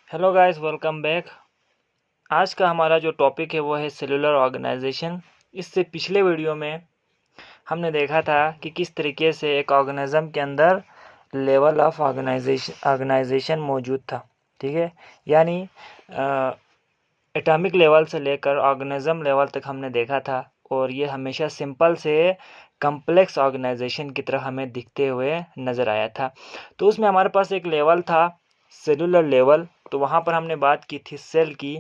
Hello guys, welcome back. आज का हमारा जो टॉपिक है वो है सेलुलर ऑर्गेनाइजेशन। इससे पिछले वीडियो में हमने देखा था कि किस तरीके से एक ऑर्गेनिज्म के अंदर लेवल ऑफ ऑर्गेनाइजेशन मौजूद था। ठीक है, यानी एटॉमिक लेवल से लेकर ऑर्गेनिज्म लेवल तक हमने देखा था, और ये हमेशा सिंपल से कम्प्लेक्स ऑर्गेनाइजेशन की तरह हमें दिखते हुए नज़र आया था। तो उसमें हमारे पास एक लेवल था, सेलुलर लेवल। तो वहाँ पर हमने बात की थी सेल की,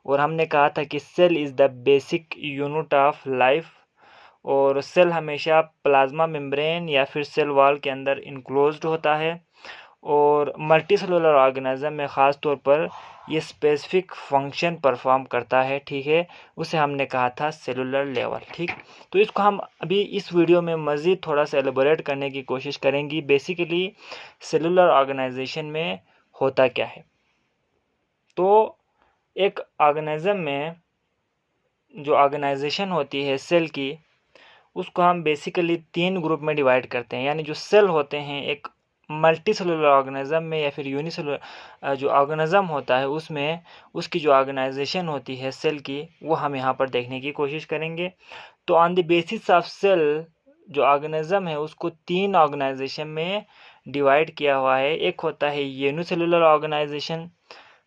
और हमने कहा था कि cell is the basic unit of life, और सेल हमेशा प्लाज्मा मेम्ब्रेन या फिर सेल वॉल के अंदर इनक्लोज्ड होता है, और मल्टी सेलुलर ऑर्गेनिज्म में ख़ास तौर पर ये स्पेसिफिक फंक्शन परफॉर्म करता है। ठीक है, उसे हमने कहा था सेलुलर लेवल। ठीक, तो इसको हम अभी इस वीडियो में मज़ीद थोड़ा सा एलेबोरेट करने की कोशिश करेंगे। बेसिकली सेलुलर ऑर्गेनाइजेशन में होता क्या है। तो एक ऑर्गेनिज्म में जो ऑर्गेनाइजेशन होती है सेल की, उसको हम बेसिकली 3 ग्रुप में डिवाइड करते हैं। यानी जो सेल होते हैं एक मल्टी सेलुलर ऑर्गेनिज्म में या फिर यूनिसेलुलर जो ऑर्गेनिज्म होता है उसमें, उसकी जो ऑर्गेनाइजेशन होती है सेल की, वो हम यहाँ पर देखने की कोशिश करेंगे। तो on the basis of cell, जो ऑर्गेनिज्म है उसको 3 ऑर्गेनाइजेशन में डिवाइड किया हुआ है। एक होता है यूनिसेलुलर ऑर्गेनाइजेशन,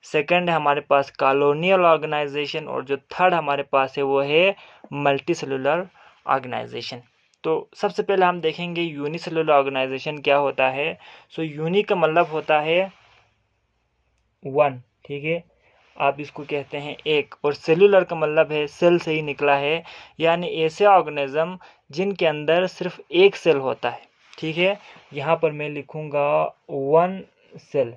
सेकंड है हमारे पास कॉलोनियल ऑर्गेनाइजेशन, और जो थर्ड हमारे पास है वो है मल्टी सेलुलर ऑर्गेनाइजेशन। तो सबसे पहले हम देखेंगे यूनिसेलुलर ऑर्गेनाइजेशन क्या होता है। सो यूनि का मतलब होता है 1। ठीक है, आप इसको कहते हैं एक, और सेलुलर का मतलब है सेल से ही निकला है, यानी ऐसे ऑर्गेनिज्म जिनके अंदर सिर्फ एक सेल होता है। ठीक है, यहाँ पर मैं लिखूँगा 1 सेल।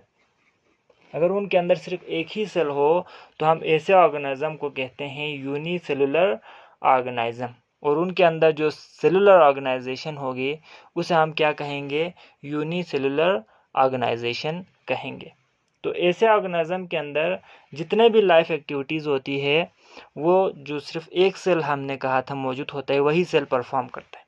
अगर उनके अंदर सिर्फ एक ही सेल हो तो हम ऐसे ऑर्गेनिज्म को कहते हैं यूनिसेलुलर ऑर्गेनिज्म, और उनके अंदर जो सेलुलर ऑर्गेनाइजेशन होगी उसे हम क्या कहेंगे, यूनिसेलुलर ऑर्गेनाइजेशन कहेंगे। तो ऐसे ऑर्गेनिज्म के अंदर जितने भी लाइफ एक्टिविटीज़ होती है, वो जो सिर्फ एक सेल हमने कहा था मौजूद होता है वही सेल परफॉर्म करता है।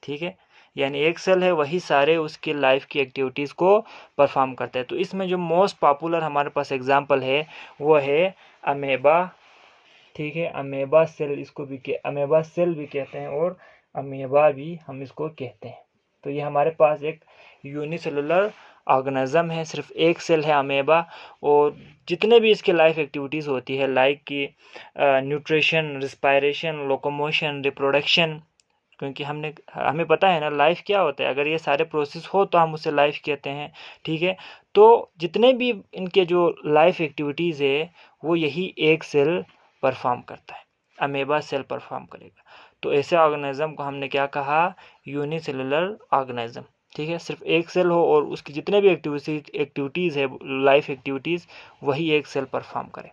ठीक है, यानी एक सेल है वही सारे उसके लाइफ की एक्टिविटीज़ को परफॉर्म करता है। तो इसमें जो मोस्ट पॉपुलर हमारे पास एग्जांपल है वो है अमेबा। ठीक है, अमेबा सेल, इसको भी अमेबा सेल भी कहते हैं, और अमेबा भी हम इसको कहते हैं। तो ये हमारे पास एक यूनिसेलुलर ऑर्गेनिज्म है, सिर्फ एक सेल है अमेबा, और जितने भी इसके लाइफ एक्टिविटीज़ होती है लाइक की न्यूट्रिशन, रिस्पायरेशन, लोकोमोशन, रिप्रोडक्शन, क्योंकि हमें पता है ना लाइफ क्या होता है। अगर ये सारे प्रोसेस हो तो हम उसे लाइफ कहते हैं। ठीक है, तो जितने भी इनके जो लाइफ एक्टिविटीज़ है वो यही एक सेल परफॉर्म करता है, अमेबा सेल परफॉर्म करेगा। तो ऐसे ऑर्गेनिज्म को हमने क्या कहा, यूनिसेलुलर ऑर्गेनिज्म। ठीक है, सिर्फ एक सेल हो और उसकी जितने भी एक्टिविटीज़ है, लाइफ एक्टिविटीज़, वही एक सेल परफॉर्म करे।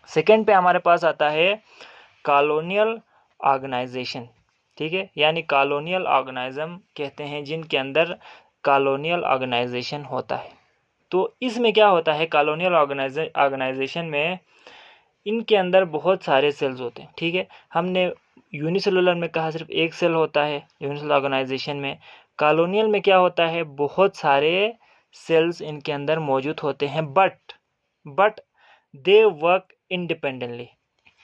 सेकेंड पे हमारे पास आता है कॉलोनियल ऑर्गेनाइजेशन। ठीक है, यानी कॉलोनियल ऑर्गेनिज्म कहते हैं जिनके अंदर कॉलोनियल ऑर्गेनाइजेशन होता है। तो इसमें क्या होता है, कॉलोनियल ऑर्गेनाइजेशन में इनके अंदर बहुत सारे सेल्स होते हैं। ठीक है, हमने यूनिसेलुलर में कहा सिर्फ एक सेल होता है यूनिसेलुलर ऑर्गेनाइजेशन में। कॉलोनियल में क्या होता है, बहुत सारे सेल्स इनके अंदर मौजूद होते हैं, बट दे वर्क इंडिपेंडेंटली।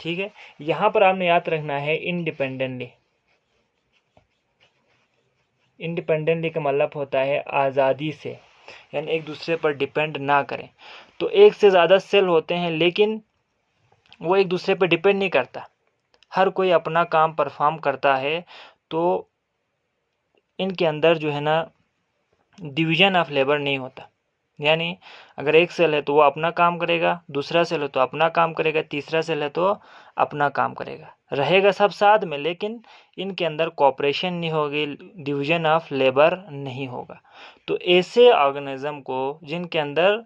ठीक है, यहाँ पर आपने याद रखना है इंडिपेंडेंटली। इंडिपेंडेंटली का मतलब होता है आज़ादी से, यानी एक दूसरे पर डिपेंड ना करें। तो एक से ज़्यादा सेल होते हैं लेकिन वो एक दूसरे पर डिपेंड नहीं करता, हर कोई अपना काम परफॉर्म करता है। तो इनके अंदर जो है ना डिवीजन ऑफ लेबर नहीं होता, यानी अगर एक सेल है तो वो अपना काम करेगा, दूसरा सेल है तो अपना काम करेगा, तीसरा सेल है तो अपना काम करेगा, रहेगा सब साथ में, लेकिन इनके अंदर कोऑपरेशन नहीं होगी, डिवीजन ऑफ लेबर नहीं होगा। तो ऐसे ऑर्गेनिज्म को जिनके अंदर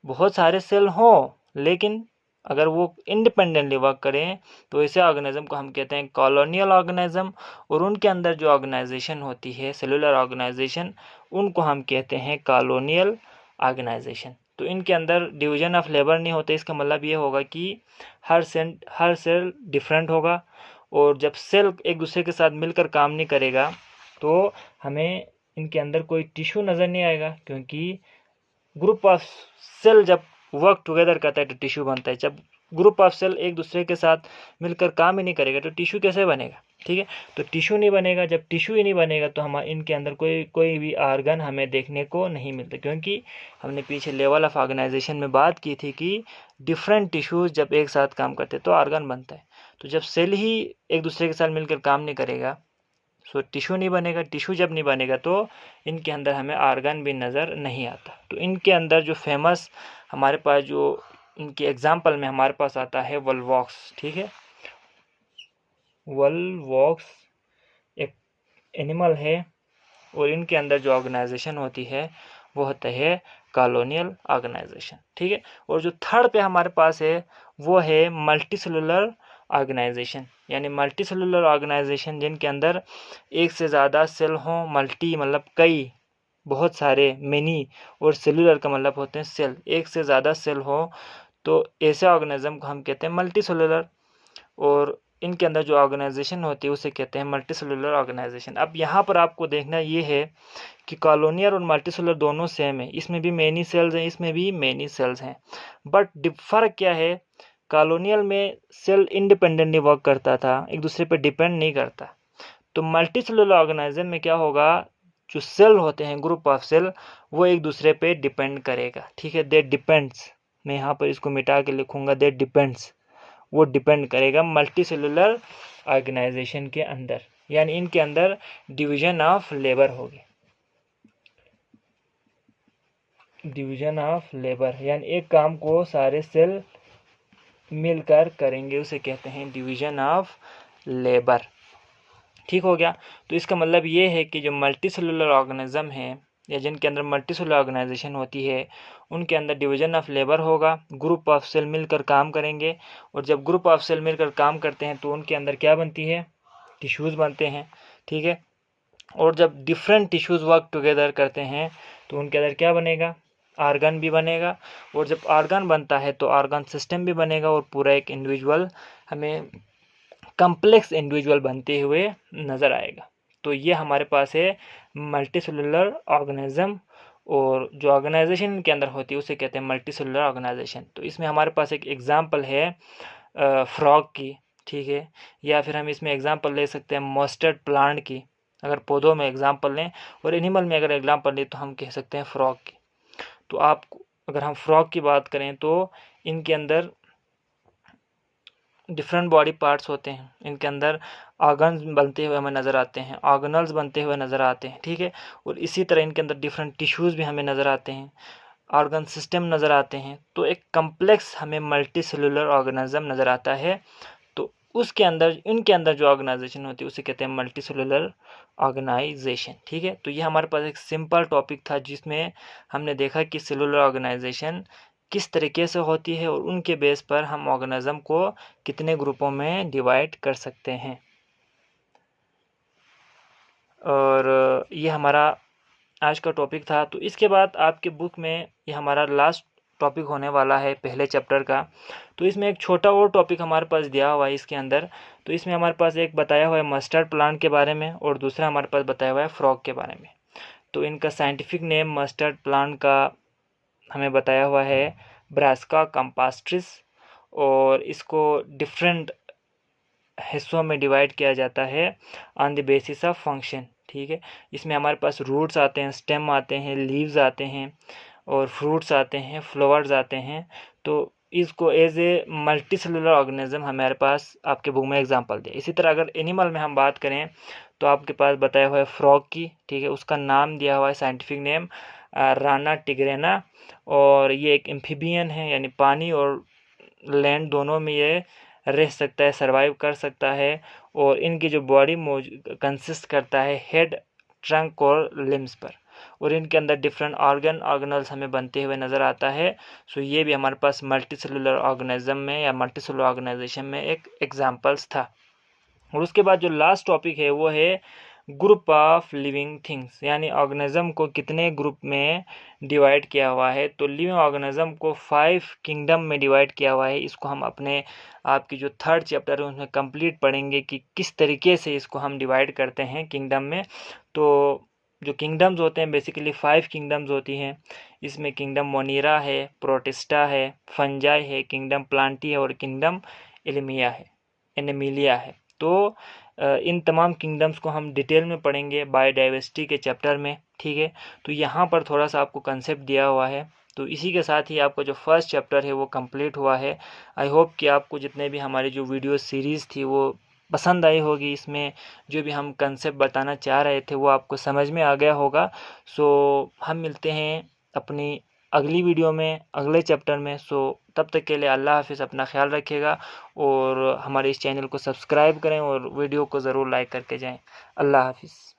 बहुत सारे सेल हों लेकिन अगर वो इंडिपेंडेंटली वर्क करें, तो ऐसे ऑर्गेनिज्म को हम कहते हैं कॉलोनियल ऑर्गेनिज्म, और उनके अंदर जो ऑर्गेनाइजेशन होती है सेलुलर ऑर्गेनाइजेशन, उनको हम कहते हैं कॉलोनियल ऑर्गेनाइजेशन। तो इनके अंदर डिवीजन ऑफ लेबर नहीं होते। इसका मतलब ये होगा कि हर सेल डिफरेंट होगा, और जब सेल एक दूसरे के साथ मिलकर काम नहीं करेगा तो हमें इनके अंदर कोई टिश्यू नज़र नहीं आएगा, क्योंकि ग्रुप ऑफ सेल जब वर्क टुगेदर करता है तो टिश्यू बनता है। जब ग्रुप ऑफ सेल एक दूसरे के साथ मिलकर काम ही नहीं करेगा तो टिश्यू कैसे बनेगा, ठीक है। तो टिश्यू नहीं बनेगा, जब टिश्यू ही नहीं बनेगा तो हम इनके अंदर कोई भी ऑर्गन हमें देखने को नहीं मिलता, क्योंकि हमने पीछे लेवल ऑफ ऑर्गेनाइजेशन में बात की थी कि डिफरेंट टिश्यूज जब एक साथ काम करते हैं तो ऑर्गन बनता है। तो जब सेल ही एक दूसरे के साथ मिलकर काम नहीं करेगा सो टिश्यू नहीं बनेगा। टिश्यू जब नहीं बनेगा तो इनके अंदर हमें ऑर्गन भी नज़र नहीं आता। तो इनके अंदर जो फेमस हमारे पास जो इनके एग्जाम्पल में हमारे पास आता है वोल्वॉक्स, ठीक है। वोल्वॉक्स एक एनिमल है और इनके अंदर जो ऑर्गेनाइजेशन होती है वो होता है कॉलोनियल ऑर्गेनाइजेशन, ठीक है। और जो थर्ड पे हमारे पास है वो है मल्टी सेलुलर ऑर्गेनाइजेशन, यानी मल्टी सेलुलर ऑर्गेनाइजेशन जिनके अंदर एक से ज़्यादा सेल हों। मल्टी मतलब कई, बहुत सारे, मेनी, और सेलुलर का मतलब होते हैं सेल, एक से ज़्यादा सेल हो तो ऐसे ऑर्गेनिज्म को हम कहते हैं मल्टी सेलुलर। और इनके अंदर जो ऑर्गेनाइजेशन होती है उसे कहते हैं मल्टी सेलुलर ऑर्गेनाइजेशन। अब यहाँ पर आपको देखना ये है कि कॉलोनियल और मल्टी सेलुलर दोनों सेम है, इसमें भी मेनी सेल्स हैं, इसमें भी मेनी सेल्स हैं, बट फ़र्क क्या है, कॉलोनियल में सेल इंडिपेंडेंटली वर्क करता था, एक दूसरे पर डिपेंड नहीं करता। तो मल्टी सेलुलर ऑर्गेनिज्म में क्या होगा, जो सेल होते हैं, ग्रुप ऑफ सेल, वो एक दूसरे पे डिपेंड करेगा, ठीक है। दे डिपेंड्स, मैं यहाँ पर इसको मिटा के लिखूंगा, दे डिपेंड्स, वो डिपेंड करेगा मल्टी सेलुलर ऑर्गेनाइजेशन के अंदर, यानी इनके अंदर डिवीजन ऑफ लेबर होगी। डिवीजन ऑफ लेबर यानी एक काम को सारे सेल मिलकर करेंगे, उसे कहते हैं डिवीजन ऑफ लेबर, ठीक हो गया। तो इसका मतलब ये है कि जो मल्टी सेलुलर ऑर्गेनिज्म है या जिनके अंदर मल्टी सेलुलर ऑर्गेनाइजेशन होती है उनके अंदर डिवीजन ऑफ लेबर होगा, ग्रुप ऑफ सेल मिलकर काम करेंगे, और जब ग्रुप ऑफ सेल मिलकर काम करते हैं तो उनके अंदर क्या बनती है, टिश्यूज़ बनते हैं, ठीक है। और जब डिफरेंट टिश्यूज़ वर्क टुगेदर करते हैं तो उनके अंदर क्या बनेगा, ऑर्गन भी बनेगा, और जब ऑर्गन बनता है तो ऑर्गन सिस्टम भी बनेगा और पूरा एक इंडिविजुअल हमें कम्प्लेक्स इंडिविजुअल बनते हुए नज़र आएगा। तो ये हमारे पास है मल्टी सेलुलर ऑर्गेनिज्म, और जो ऑर्गेनाइजेशन के अंदर होती है उसे कहते हैं मल्टी सेलुलर ऑर्गेनाइजेशन। तो इसमें हमारे पास एक एग्जांपल है फ्रॉग की, ठीक है, या फिर हम इसमें एग्जांपल ले सकते हैं मस्टर्ड प्लांट की, अगर पौधों में एग्जांपल लें, और एनिमल में अगर एग्जांपल लें तो हम कह सकते हैं फ्रॉग की। तो आप अगर हम फ्रॉग की बात करें तो इनके अंदर डिफरेंट बॉडी पार्ट्स होते हैं, इनके अंदर ऑर्गन्स बनते हुए हमें नज़र आते हैं, ऑर्गेनल्स बनते हुए नज़र आते हैं, ठीक है। और इसी तरह इनके अंदर डिफरेंट टिश्यूज़ भी हमें नज़र आते हैं, ऑर्गन सिस्टम नज़र आते हैं। तो एक कम्प्लेक्स हमें मल्टी सेलुलर ऑर्गेनिज्म नज़र आता है। तो उसके अंदर इनके अंदर जो ऑर्गेनाइजेशन होती है उसे कहते हैं मल्टी सेलुलर ऑर्गेनाइजेशन, ठीक है। तो ये हमारे पास एक सिंपल टॉपिक था जिसमें हमने देखा कि सेलुलर ऑर्गेनाइजेशन किस तरीके से होती है और उनके बेस पर हम ऑर्गेनिज्म को कितने ग्रुपों में डिवाइड कर सकते हैं। और ये हमारा आज का टॉपिक था। तो इसके बाद आपके बुक में ये हमारा लास्ट टॉपिक होने वाला है पहले चैप्टर का। तो इसमें एक छोटा और टॉपिक हमारे पास दिया हुआ है इसके अंदर। तो इसमें हमारे पास एक बताया हुआ है मस्टर्ड प्लांट के बारे में और दूसरा हमारे पास बताया हुआ है फ्रॉग के बारे में। तो इनका साइंटिफिक नेम मस्टर्ड प्लांट का हमें बताया हुआ है ब्रासिका कंपास्ट्रिस, और इसको डिफरेंट हिस्सों में डिवाइड किया जाता है on the basis of function, ठीक है। इसमें हमारे पास रूट्स आते हैं, स्टेम आते हैं, लीव्स आते हैं, और फ्रूट्स आते हैं, फ्लावर्स आते हैं। तो इसको as a multi cellular organism हमारे पास आपके बुक में एग्जांपल दिया। इसी तरह अगर एनिमल में हम बात करें तो आपके पास बताया हुआ है फ्रॉग की, ठीक है, उसका नाम दिया हुआ है साइंटिफिक नेम राना टिग्रेना, और ये एक एम्फीबियन है, यानी पानी और लैंड दोनों में ये रह सकता है, सरवाइव कर सकता है। और इनकी जो बॉडी कंसिस्ट करता है हेड, ट्रंक और लिम्स पर, और इनके अंदर डिफरेंट ऑर्गेनल्स हमें बनते हुए नज़र आता है। सो ये भी हमारे पास मल्टी सेलुलर ऑर्गेनिज्म में या मल्टी सेलुलर ऑर्गेनाइजेशन में एक एग्जांपल्स था। और उसके बाद जो लास्ट टॉपिक है वो है ग्रुप ऑफ लिविंग थिंग्स, यानी ऑर्गेनिज्म को कितने ग्रुप में डिवाइड किया हुआ है। तो लिविंग ऑर्गेनिज्म को 5 किंगडम में डिवाइड किया हुआ है। इसको हम अपने आपकी जो थर्ड चैप्टर है उसमें कंप्लीट पढ़ेंगे कि किस तरीके से इसको हम डिवाइड करते हैं किंगडम में। तो जो किंगडम्स होते हैं बेसिकली 5 किंगडम्स होती हैं। इसमें किंगडम मोनीरा है, प्रोटिस्टा है, फंजाई है, किंगडम प्लांटी है और किंगडम एनिमिलिया है। तो इन तमाम किंगडम्स को हम डिटेल में पढ़ेंगे बायोडाइवर्सिटी के चैप्टर में, ठीक है। तो यहाँ पर थोड़ा सा आपको कंसेप्ट दिया हुआ है। तो इसी के साथ ही आपका जो फर्स्ट चैप्टर है वो कंप्लीट हुआ है। आई होप कि आपको जितने भी हमारी जो वीडियो सीरीज़ थी वो पसंद आई होगी। इसमें जो भी हम कंसेप्ट बताना चाह रहे थे वो आपको समझ में आ गया होगा। सो हम मिलते हैं अपनी अगली वीडियो में, अगले चैप्टर में। सो तब तक के लिए अल्लाह हाफिज़, अपना ख्याल रखिएगा और हमारे इस चैनल को सब्सक्राइब करें और वीडियो को ज़रूर लाइक करके जाएं। अल्लाह हाफिज़।